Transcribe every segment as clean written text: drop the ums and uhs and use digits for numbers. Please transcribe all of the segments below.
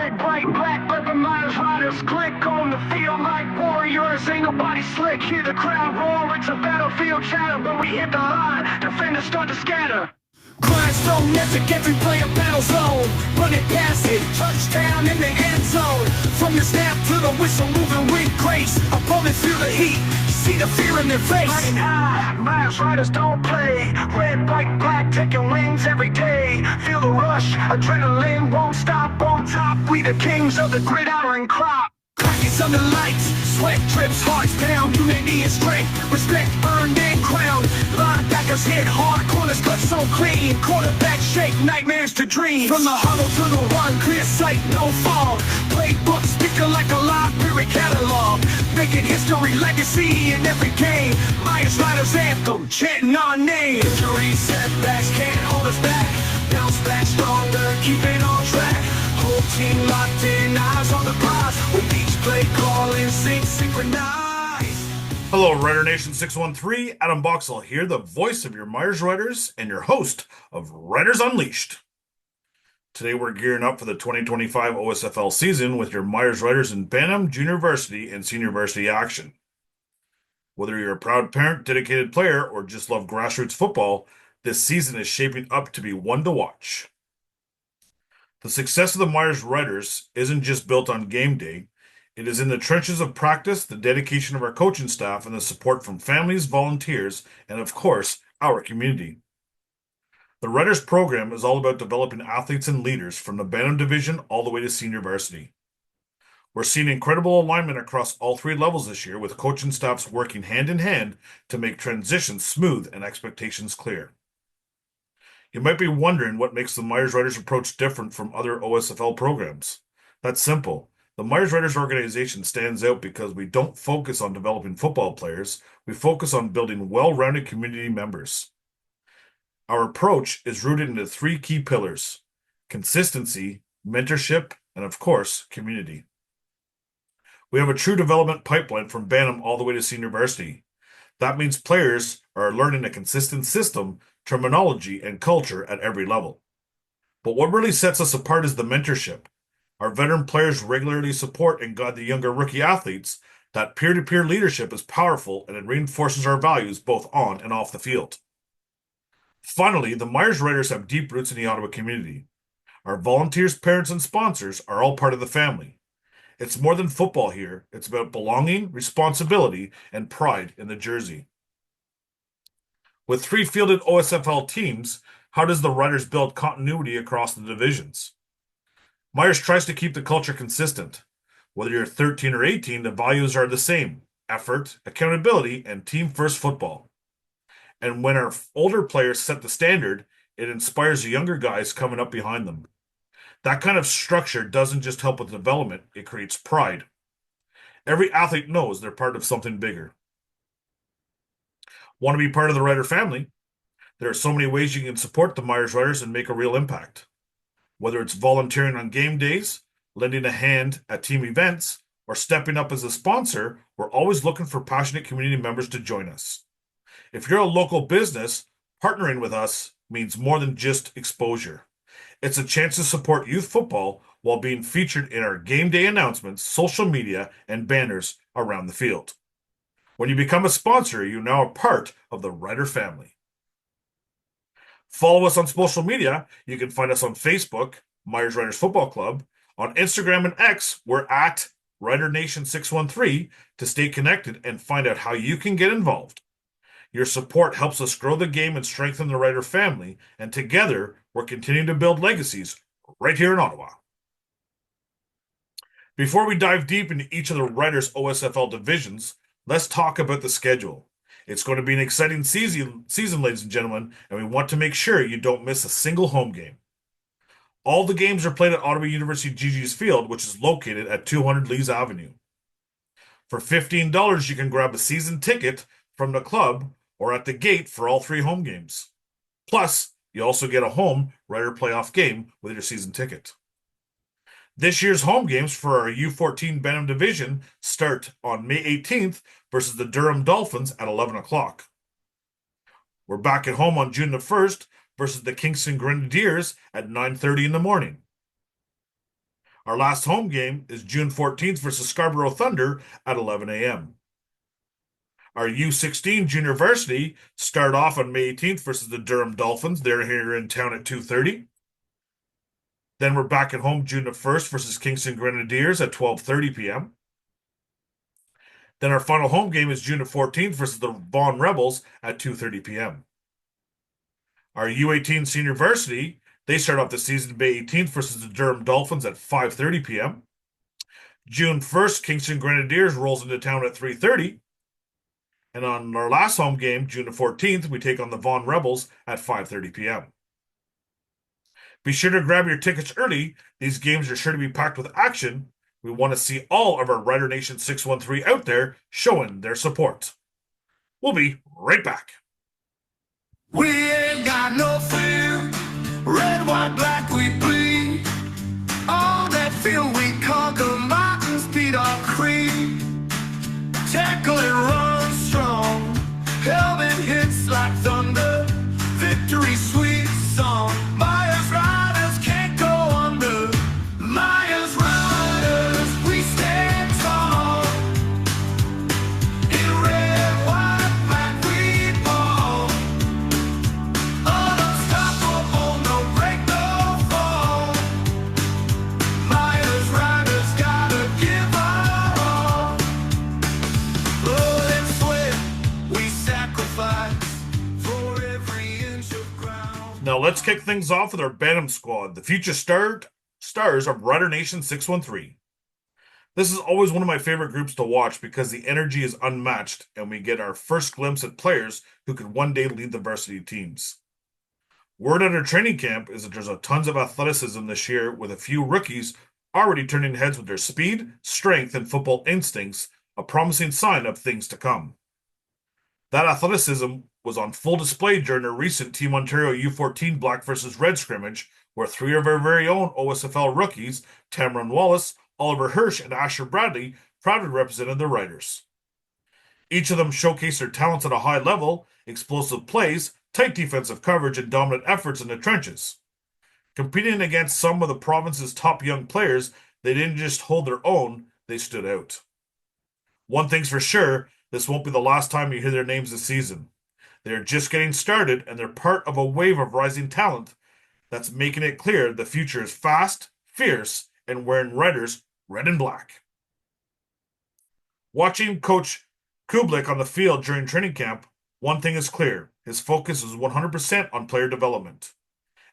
Red, white, black, leather miners, riders click on the field like warriors. Ain't nobody slick, hear the crowd roar. It's a battlefield chatter. When we hit the line, defenders start to scatter. Grindstone, epic, every play a battle zone. Run it, pass it, touchdown in the end zone. From the snap to the whistle, moving with grace. Opponents feel the heat, see the fear in their face. Riding high, miles riders don't play. Red, white, black, taking wings every day. Feel the rush, adrenaline won't stop. On top, we the kings of the gridiron crop. Crackers under lights, sweat drips, hearts pound. Unity and strength, respect earned and crowned. Linebackers hit hard, corners cut so clean. Quarterback shake, nightmares to dreams. From the huddle to the run, clear sight, no fog. Playbook speaker like a library catalog. Making history, legacy in every game. Lions Riders anthem, chanting our name. Injuries, setbacks can't hold us back. Bounce back stronger, keep it on track. Whole team locked in, eyes on the prize. With each play call in sync, synchronized. Hello, Rider Nation 613. Adam Boxall here, the voice of your Myers Riders and your host of Riders Unleashed. Today we're gearing up for the 2025 OSFL season with your Myers Riders in Bantam, Junior Varsity, and Senior Varsity action. Whether you're a proud parent, dedicated player, or just love grassroots football, this season is shaping up to be one to watch. The success of the Myers Riders isn't just built on game day. It is in the trenches of practice, the dedication of our coaching staff, and the support from families, volunteers, and of course, our community. The Riders program is all about developing athletes and leaders from the Bantam division all the way to senior varsity. We're seeing incredible alignment across all three levels this year, with coaching staffs working hand in hand to make transitions smooth and expectations clear. You might be wondering what makes the Myers Riders approach different from other OSFL programs. That's simple. The Myers Riders organization stands out because we don't focus on developing football players, we focus on building well-rounded community members. Our approach is rooted into three key pillars: consistency, mentorship, and of course, community. We have a true development pipeline from Bantam all the way to senior varsity. That means players are learning a consistent system, terminology, and culture at every level. But what really sets us apart is the mentorship. Our veteran players regularly support and guide the younger rookie athletes. That peer-to-peer leadership is powerful and it reinforces our values both on and off the field. Finally, the Myers Riders have deep roots in the Ottawa community. Our volunteers, parents, and sponsors are all part of the family. It's more than football here. It's about belonging, responsibility, and pride in the jersey. With three fielded OSFL teams, how does the Riders build continuity across the divisions? Myers tries to keep the culture consistent. Whether you're 13 or 18, the values are the same: effort, accountability, and team-first football. And when our older players set the standard, it inspires the younger guys coming up behind them. That kind of structure doesn't just help with development, it creates pride. Every athlete knows they're part of something bigger. Want to be part of the Rider family? There are so many ways you can support the Myers Riders and make a real impact. Whether it's volunteering on game days, lending a hand at team events, or stepping up as a sponsor, we're always looking for passionate community members to join us. If you're a local business, partnering with us means more than just exposure. It's a chance to support youth football while being featured in our game day announcements, social media, and banners around the field. When you become a sponsor, you're now a part of the Rider family. Follow us on social media. You can find us on Facebook, Myers Riders Football Club. On Instagram and X, we're at Rider Nation 613 to stay connected and find out how you can get involved. Your support helps us grow the game and strengthen the Rider family, and together, we're continuing to build legacies right here in Ottawa. Before we dive deep into each of the Riders' OSFL divisions, let's talk about the schedule. It's going to be an exciting season, ladies and gentlemen, and we want to make sure you don't miss a single home game. All the games are played at Ottawa University Gigi's Field, which is located at 200 Lees Avenue. For $15, you can grab a season ticket from the club or at the gate for all three home games. Plus, you also get a home Rider playoff game with your season ticket. This year's home games for our U14 Bantam division start on May 18th versus the Durham Dolphins at 11 o'clock. We're back at home on June the 1st versus the Kingston Grenadiers at 9:30 in the morning. Our last home game is June 14th versus Scarborough Thunder at 11 a.m. Our U16 Junior Varsity start off on May 18th versus the Durham Dolphins. They're here in town at 2:30. Then we're back at home June the 1st versus Kingston Grenadiers at 12:30 p.m. Then our final home game is June the 14th versus the Vaughan Rebels at 2:30 p.m. Our U18 Senior Varsity, they start off the season May 18th versus the Durham Dolphins at 5:30 p.m. June 1st, Kingston Grenadiers rolls into town at 3:30. And on our last home game, June the 14th, we take on the Vaughan Rebels at 5:30 p.m. Be sure to grab your tickets early. These games are sure to be packed with action. We want to see all of our Rider Nation 613 out there showing their support. We'll be right back. We ain't got no fear. Red, white, black, we bleed. On that field we conquer mountains, beat our creed. Tackle and run strong. Helmet hits like thunder. Victory sweet song. Myers Riders can't go under. Myers Riders, we stand tall. In red, white, black, we ball. Unstoppable, no break, no fall. Myers Riders gotta give our all. Blood and sweat, we sacrifice for every inch of ground. Now let's kick things off with our Bantam squad, the future stars of Rider Nation 613. This is always one of my favorite groups to watch because the energy is unmatched and we get our first glimpse at players who could one day lead the varsity teams. Word at our training camp is that there's a tons of athleticism this year with a few rookies already turning heads with their speed, strength, and football instincts, a promising sign of things to come. That athleticism was on full display during a recent Team Ontario U14 Black versus Red scrimmage, where three of our very own OSFL rookies, Tamron Wallace, Oliver Hirsch, and Asher Bradley, proudly represented the Riders. Each of them showcased their talents at a high level, explosive plays, tight defensive coverage, and dominant efforts in the trenches. Competing against some of the province's top young players, they didn't just hold their own, they stood out. One thing's for sure, this won't be the last time you hear their names this season. They're just getting started, and they're part of a wave of rising talent that's making it clear the future is fast, fierce, and wearing Riders red and black. Watching Coach Kublik on the field during training camp, one thing is clear. His focus is 100% on player development.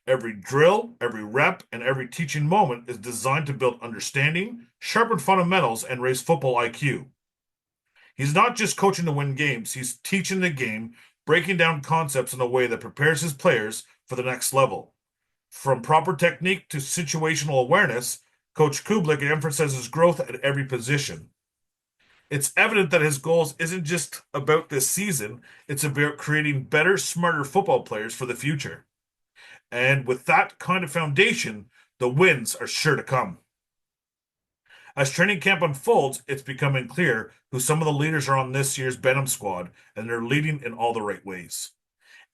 Every drill, every rep, and every teaching moment is designed to build understanding, sharpen fundamentals, and raise football IQ. He's not just coaching to win games, he's teaching the game, breaking down concepts in a way that prepares his players for the next level. From proper technique to situational awareness, Coach Kublik emphasizes growth at every position. It's evident that his goals isn't just about this season, it's about creating better, smarter football players for the future. And with that kind of foundation, the wins are sure to come. As training camp unfolds, it's becoming clear who some of the leaders are on this year's Bantam squad, and they're leading in all the right ways.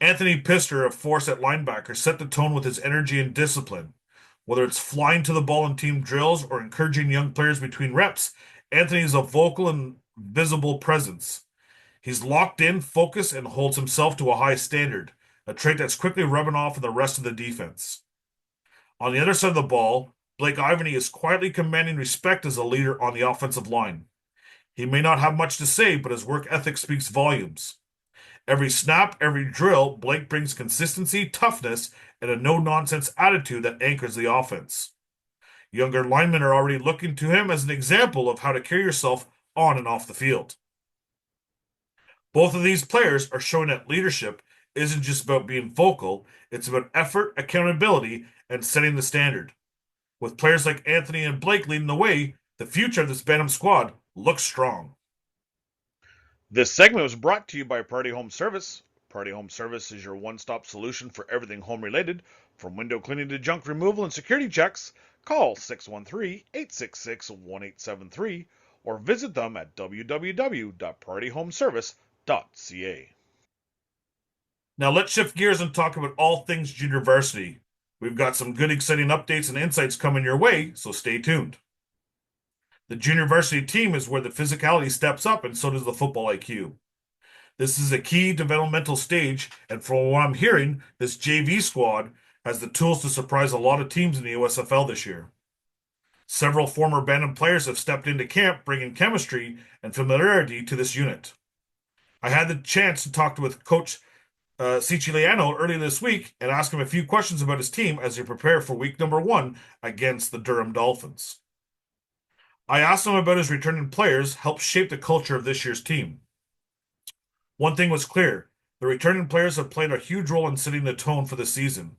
Anthony Pister, a force at linebacker, set the tone with his energy and discipline. Whether it's flying to the ball in team drills or encouraging young players between reps, Anthony is a vocal and visible presence. He's locked in, focused, and holds himself to a high standard, a trait that's quickly rubbing off on the rest of the defense. On the other side of the ball, Blake Ivany is quietly commanding respect as a leader on the offensive line. He may not have much to say, but his work ethic speaks volumes. Every snap, every drill, Blake brings consistency, toughness, and a no-nonsense attitude that anchors the offense. Younger linemen are already looking to him as an example of how to carry yourself on and off the field. Both of these players are showing that leadership isn't just about being vocal, it's about effort, accountability, and setting the standard. With players like Anthony and Blake leading the way, the future of this Bantam squad looks strong. This segment was brought to you by Party Home Service. Party Home Service is your one-stop solution for everything home-related, from window cleaning to junk removal and security checks. Call 613-866-1873 or visit them at www.partyhomeservice.ca. Now let's shift gears and talk about all things junior varsity. We've got some good, exciting updates and insights coming your way, so stay tuned. The junior varsity team is where the physicality steps up, and so does the football IQ. This is a key developmental stage, and from what I'm hearing, this JV squad has the tools to surprise a lot of teams in the OSFL this year. Several former Bantam players have stepped into camp, bringing chemistry and familiarity to this unit. I had the chance to talk with Coach Siciliano earlier this week and ask him a few questions about his team as they prepare for week number 1 against the Durham Dolphins. I asked him about his returning players helped shape the culture of this year's team. One thing was clear: the returning players have played a huge role in setting the tone for the season.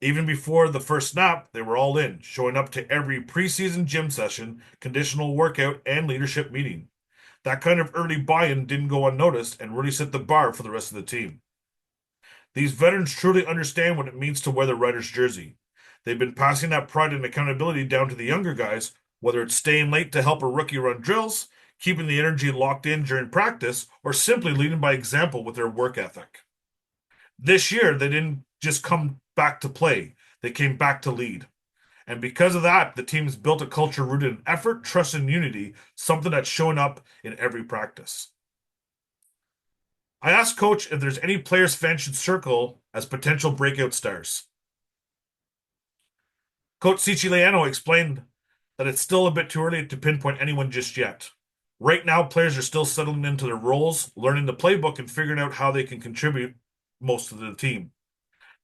Even before the first snap, they were all in, showing up to every preseason gym session, conditional workout, and leadership meeting. That kind of early buy-in didn't go unnoticed and really set the bar for the rest of the team. These veterans truly understand what it means to wear the Riders jersey. They've been passing that pride and accountability down to the younger guys, whether it's staying late to help a rookie run drills, keeping the energy locked in during practice, or simply leading by example with their work ethic. This year, they didn't just come back to play, they came back to lead. And because of that, the team's built a culture rooted in effort, trust, and unity, something that's shown up in every practice. I asked Coach if there's any players fans should circle as potential breakout stars. Coach Siciliano explained that it's still a bit too early to pinpoint anyone just yet. Right now, players are still settling into their roles, learning the playbook, and figuring out how they can contribute most to the team.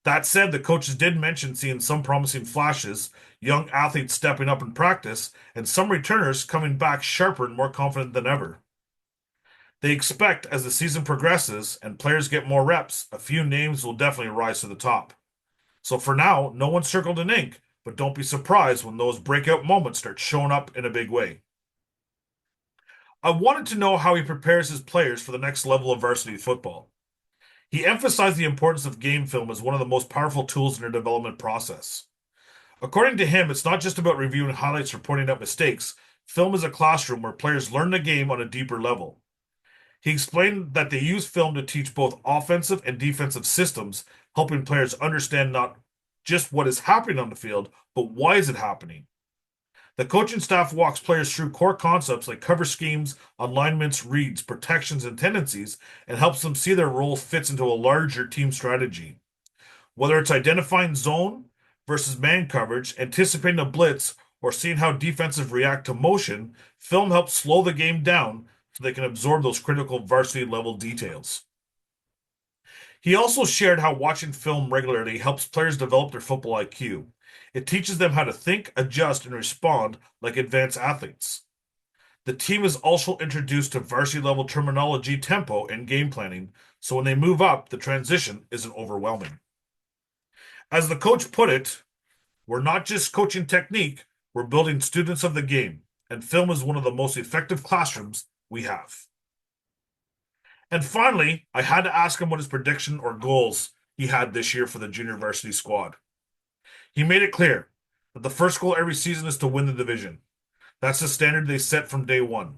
That said, the coaches did mention seeing some promising flashes, young athletes stepping up in practice, and some returners coming back sharper and more confident than ever. They expect as the season progresses and players get more reps, a few names will definitely rise to the top. So for now, no one's circled in ink, but don't be surprised when those breakout moments start showing up in a big way. I wanted to know how he prepares his players for the next level of varsity football. He emphasized the importance of game film as one of the most powerful tools in their development process. According to him, it's not just about reviewing highlights or pointing out mistakes. Film is a classroom where players learn the game on a deeper level. He explained that they use film to teach both offensive and defensive systems, helping players understand not just what is happening on the field, but why is it happening. The coaching staff walks players through core concepts like cover schemes, alignments, reads, protections, and tendencies, and helps them see their role fits into a larger team strategy. Whether it's identifying zone versus man coverage, anticipating a blitz, or seeing how defensive react to motion, film helps slow the game down so they can absorb those critical varsity level details. He also shared how watching film regularly helps players develop their football IQ. It teaches them how to think, adjust, and respond like advanced athletes. The team is also introduced to varsity level terminology, tempo, and game planning, so when they move up, the transition isn't overwhelming. As the coach put it, we're not just coaching technique, we're building students of the game, and film is one of the most effective classrooms we have. And finally, I had to ask him what his prediction or goals he had this year for the junior varsity squad. He made it clear that the first goal every season is to win the division. That's the standard they set from day one.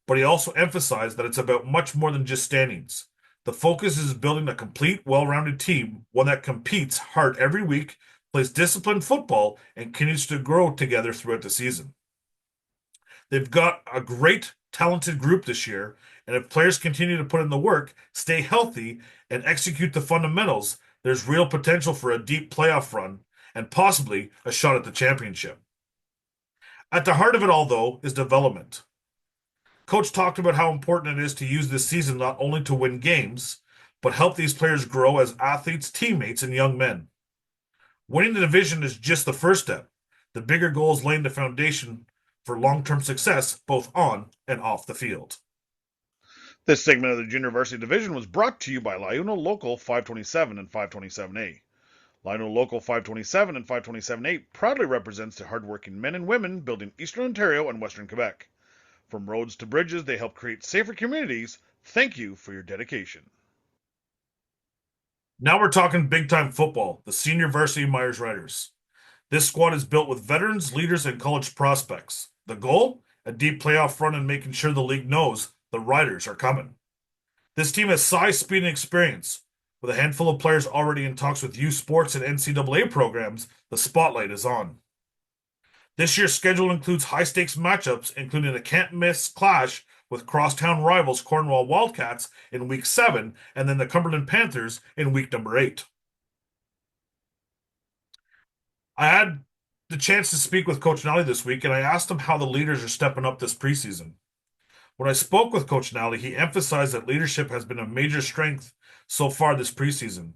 But he also emphasized that it's about much more than just standings. The focus is building a complete, well-rounded team, one that competes hard every week, plays disciplined football, and continues to grow together throughout the season. They've got a great, talented group this year, and if players continue to put in the work, stay healthy, and execute the fundamentals, there's real potential for a deep playoff run and possibly a shot at the championship. At the heart of it all, though, is development. Coach talked about how important it is to use this season not only to win games, but help these players grow as athletes, teammates, and young men. Winning the division is just the first step. The bigger goal is laying the foundation for long-term success both on and off the field. This segment of the Junior Varsity Division was brought to you by Liuno Local 527 and 527A. Liuno Local 527 and 527A proudly represents the hardworking men and women building Eastern Ontario and Western Quebec. From roads to bridges, they help create safer communities. Thank you for your dedication. Now we're talking big-time football, the Senior Varsity Myers Riders. This squad is built with veterans, leaders, and college prospects. The goal? A deep playoff run and making sure the league knows the Riders are coming. This team has size, speed, and experience. With a handful of players already in talks with youth sports and NCAA programs, the spotlight is on. This year's schedule includes high-stakes matchups, including a can't-miss clash with crosstown rivals Cornwall Wildcats in Week 7 and then the Cumberland Panthers in Week number 8. I had the chance to speak with Coach Nally this week, and I asked him how the leaders are stepping up this preseason. When I spoke with Coach Nally, he emphasized that leadership has been a major strength so far this preseason.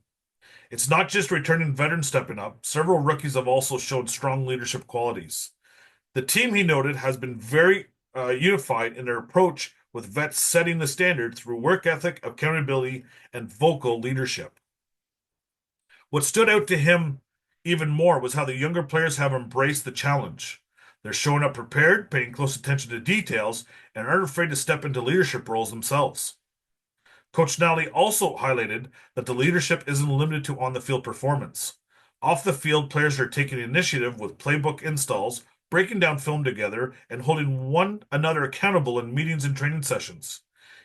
It's not just returning veterans stepping up, several rookies have also shown strong leadership qualities. The team, he noted, has been very unified in their approach, with vets setting the standard through work ethic, accountability, and vocal leadership. What stood out to him even more was how the younger players have embraced the challenge. They're showing up prepared, paying close attention to details, and aren't afraid to step into leadership roles themselves. Coach Nally also highlighted that the leadership isn't limited to on-the-field performance. Off the field, players are taking initiative with playbook installs, breaking down film together, and holding one another accountable in meetings and training sessions.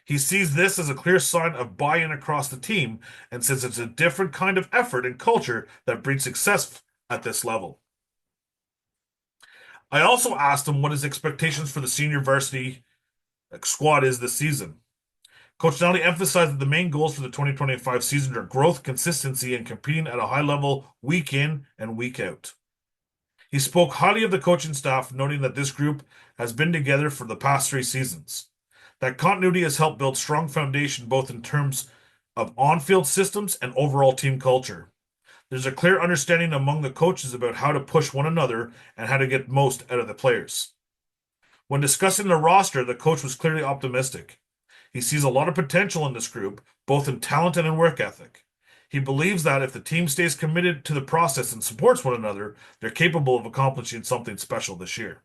He sees this as a clear sign of buy-in across the team and says it's a different kind of effort and culture that breeds success at this level. I also asked him what his expectations for the senior varsity squad is this season. Coach Nally emphasized that the main goals for the 2025 season are growth, consistency, and competing at a high level week in and week out. He spoke highly of the coaching staff, noting that this group has been together for the past 3 seasons. That continuity has helped build strong foundation both in terms of on-field systems and overall team culture. There's a clear understanding among the coaches about how to push one another and how to get most out of the players. When discussing the roster, the coach was clearly optimistic. He sees a lot of potential in this group, both in talent and in work ethic. He believes that if the team stays committed to the process and supports one another, they're capable of accomplishing something special this year.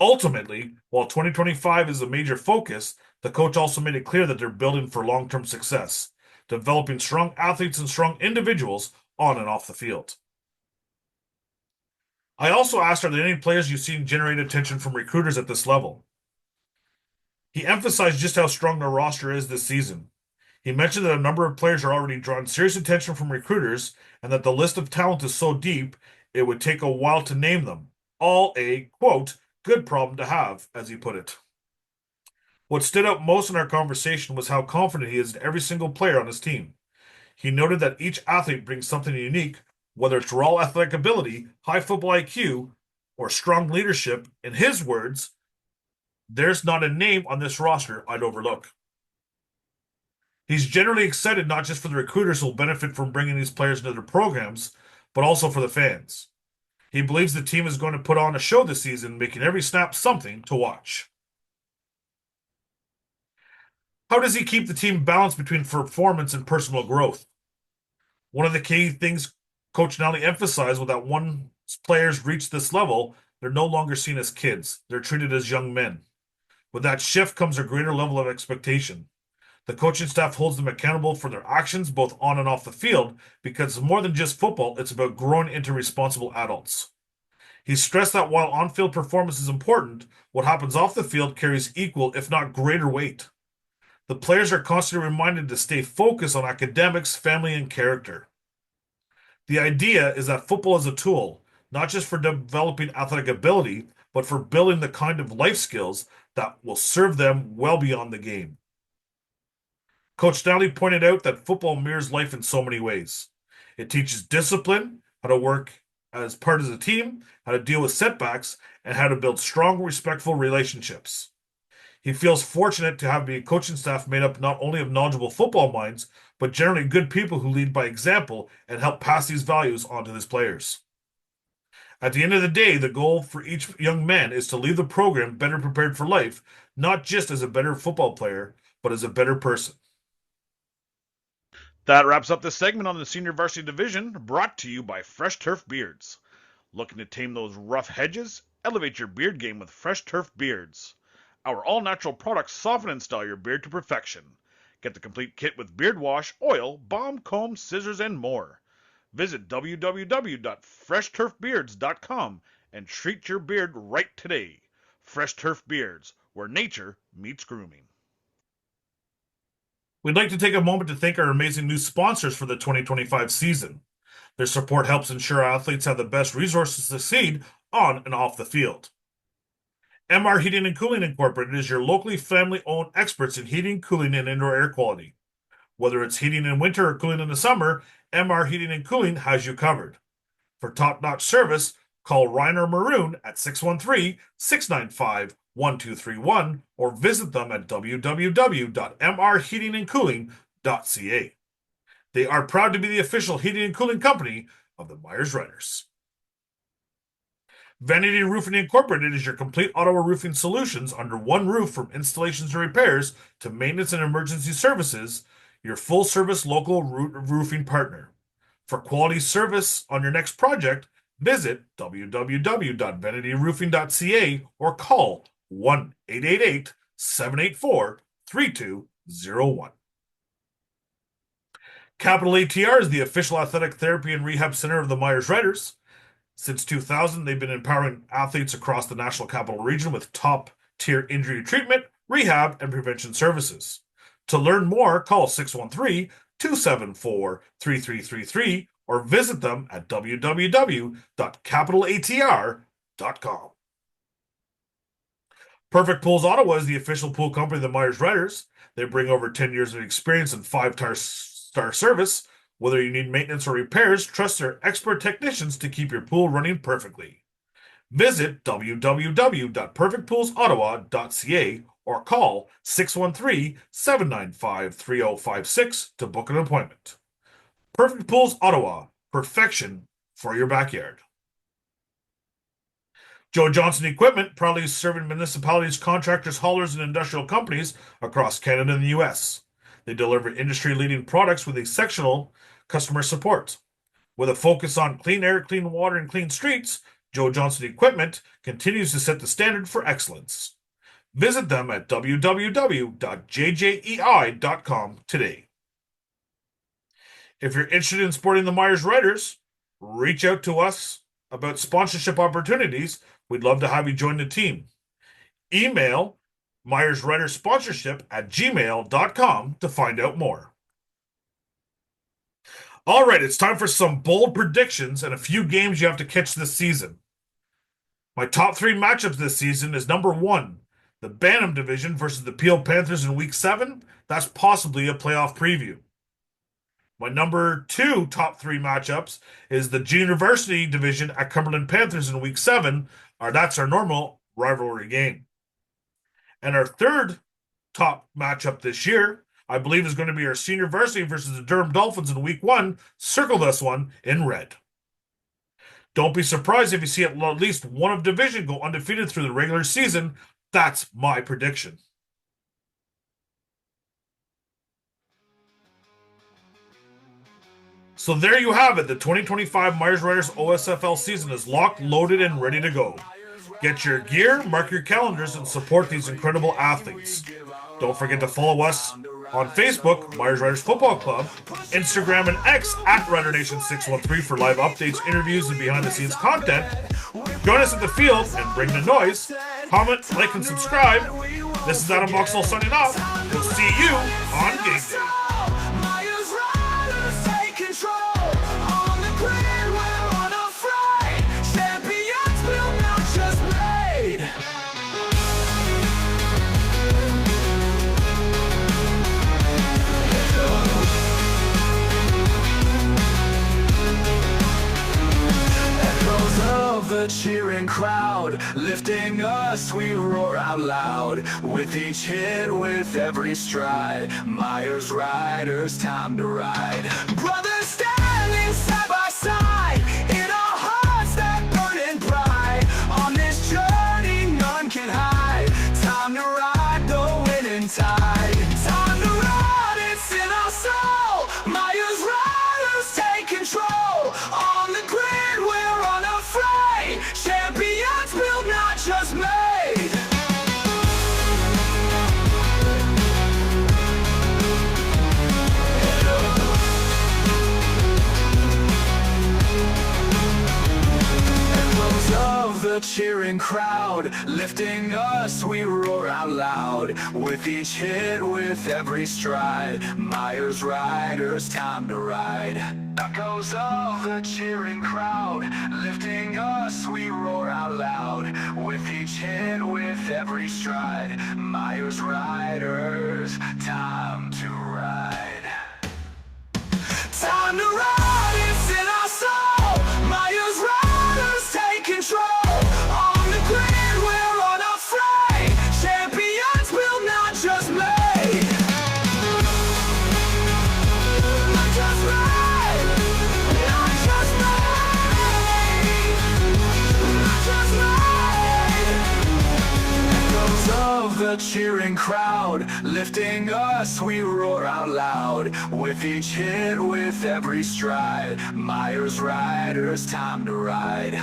Ultimately, while 2025 is a major focus, the coach also made it clear that they're building for long-term success, developing strong athletes and strong individuals on and off the field. I also asked, are there any players you've seen generate attention from recruiters at this level? He emphasized just how strong their roster is this season. He mentioned that a number of players are already drawing serious attention from recruiters and that the list of talent is so deep it would take a while to name them. All a, quote, good problem to have, as he put it. What stood out most in our conversation was how confident he is in every single player on his team. He noted that each athlete brings something unique, whether it's raw athletic ability, high football IQ, or strong leadership. In his words, there's not a name on this roster I'd overlook. He's generally excited not just for the recruiters who will benefit from bringing these players into their programs, but also for the fans. He believes the team is going to put on a show this season, making every snap something to watch. How does he keep the team balanced between performance and personal growth? One of the key things Coach Nally emphasized was that once players reach this level, they're no longer seen as kids. They're treated as young men. With that shift comes a greater level of expectation. The coaching staff holds them accountable for their actions both on and off the field because it's more than just football, it's about growing into responsible adults. He stressed that while on-field performance is important, what happens off the field carries equal, if not greater weight. The players are constantly reminded to stay focused on academics, family, and character. The idea is that football is a tool, not just for developing athletic ability, but for building the kind of life skills that will serve them well beyond the game. Coach Nally pointed out that football mirrors life in so many ways. It teaches discipline, how to work as part of a team, how to deal with setbacks, and how to build strong, respectful relationships. He feels fortunate to have a coaching staff made up not only of knowledgeable football minds, but generally good people who lead by example and help pass these values on to his players. At the end of the day, the goal for each young man is to leave the program better prepared for life, not just as a better football player, but as a better person. That wraps up this segment on the Senior Varsity Division, brought to you by Fresh Turf Beards. Looking to tame those rough hedges? Elevate your beard game with Fresh Turf Beards. Our all-natural products soften and style your beard to perfection. Get the complete kit with beard wash, oil, balm, comb, scissors, and more. Visit www.freshturfbeards.com and treat your beard right today. Fresh Turf Beards, where nature meets grooming. We'd like to take a moment to thank our amazing new sponsors for the 2025 season. Their support helps ensure athletes have the best resources to succeed on and off the field. MR Heating and Cooling Incorporated is your locally family-owned experts in heating, cooling, and indoor air quality. Whether it's heating in winter or cooling in the summer, MR Heating and Cooling has you covered. For top-notch service, call Reiner Maroon at 613-695-1231 or visit them at www.mrheatingandcooling.ca. They are proud to be the official heating and cooling company of the Myers Riders. Vanity Roofing Incorporated is your complete Ottawa roofing solutions under one roof, from installations and repairs to maintenance and emergency services, your full-service local roofing partner. For quality service on your next project, visit www.vanityroofing.ca or call 1-888-784-3201. Capital ATR is the official athletic therapy and rehab center of the Myers Riders. Since 2000, they've been empowering athletes across the National Capital Region with top-tier injury treatment, rehab, and prevention services. To learn more, call 613-274-3333 or visit them at www.capitalatr.com. Perfect Pools Ottawa is the official pool company of the Myers Riders. They bring over 10 years of experience and 5-star service. Whether you need maintenance or repairs, trust their expert technicians to keep your pool running perfectly. Visit www.perfectpoolsottawa.ca or call 613-795-3056 to book an appointment. Perfect Pools Ottawa, perfection for your backyard. Joe Johnson Equipment, proudly serving municipalities, contractors, haulers, and industrial companies across Canada and the U.S. They deliver industry-leading products with exceptional customer support. With a focus on clean air, clean water, and clean streets, Joe Johnson Equipment continues to set the standard for excellence. Visit them at www.jjei.com today. If you're interested in supporting the Myers Riders, reach out to us about sponsorship opportunities. We'd love to have you join the team. Email MyersRidersSponsorship@gmail.com to find out more. All right, it's time for some bold predictions and a few games you have to catch this season. My top 3 matchups this season is number 1, the Bantam division versus the Peel Panthers in Week 7. That's possibly a playoff preview. My number 2 top 3 matchups is the Senior Varsity division at Cumberland Panthers in Week 7. That's our normal rivalry game. And our third top matchup this year, I believe, is going to be our Senior Varsity versus the Durham Dolphins in Week 1. Circle this one in red. Don't be surprised if you see at least one of division go undefeated through the regular season. That's my prediction. So there you have it. The 2025 Myers Riders OSFL season is locked, loaded, and ready to go. Get your gear, mark your calendars, and support these incredible athletes. Don't forget to follow us on Facebook, Myers Riders Football Club, Instagram, and X at RiderNation613 for live updates, interviews, and behind-the-scenes content. Join us at the field and bring the noise. Comment, like, and subscribe. This is Adam Boxall signing off. We'll see you on game day. The cheering crowd lifting us, we roar out loud with each hit, with every stride. Myers Riders, time to ride. Brothers standing side by side in our hearts that burning bright. On this journey, none can hide. Time to ride the winning tide. Time to ride, it's in our soul. Myers Riders take control. On the grid, we're unafraid. Champions built, not just made. the cheering crowd, lifting us, we roar out loud. With each hit, with every stride, Myers Riders, time to ride. Echoes of the cheering crowd, lifting us, we roar out loud. With each hit, with every stride, Myers Riders, time to ride. Time to ride, it's in our soul. Myers Riders take control. On the grid, we're unafraid. Champions will not just made. Not just made. Not just made. Not just made. Echoes of the cheering crowd, lifting us, we roar out loud. With each hit, with every stride, Myers Riders, time to ride.